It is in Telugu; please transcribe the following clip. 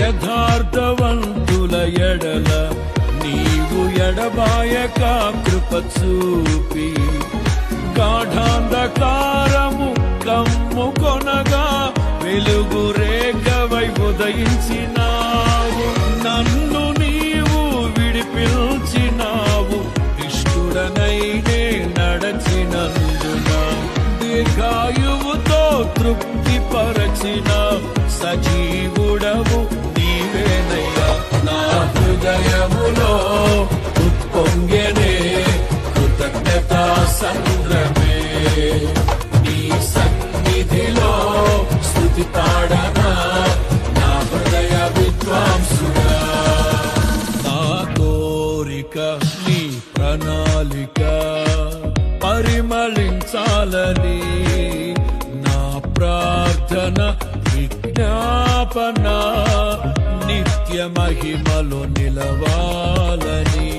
యథార్థవంతుల ఎడల నీవు ఎడబాయక కృప చూపి గాఢాంధకారము కమ్ముకొనగా వెలుగు రేఖవై ఉదయించినావు. నన్ను నీవు విడిపించినావు, ఇష్టుడనైనే నడచినందున దీర్ఘాయువుతో తృప్తిపరచిన సజీవుడవు నీవేనయ్యా. నా హృదయములో ఉప్పొంగెనే కృతజ్ఞతా సంద్రమే, నీ సన్నిధిలో స్తుతి పాడనా నా హృదయ విద్వాంసుడా. నా కోరిక నీ ప్రణాళిక పరిమళించాలని, నా ప్రార్థన విజ్ఞాపన నిత్య మహిమలో నిలవాలని.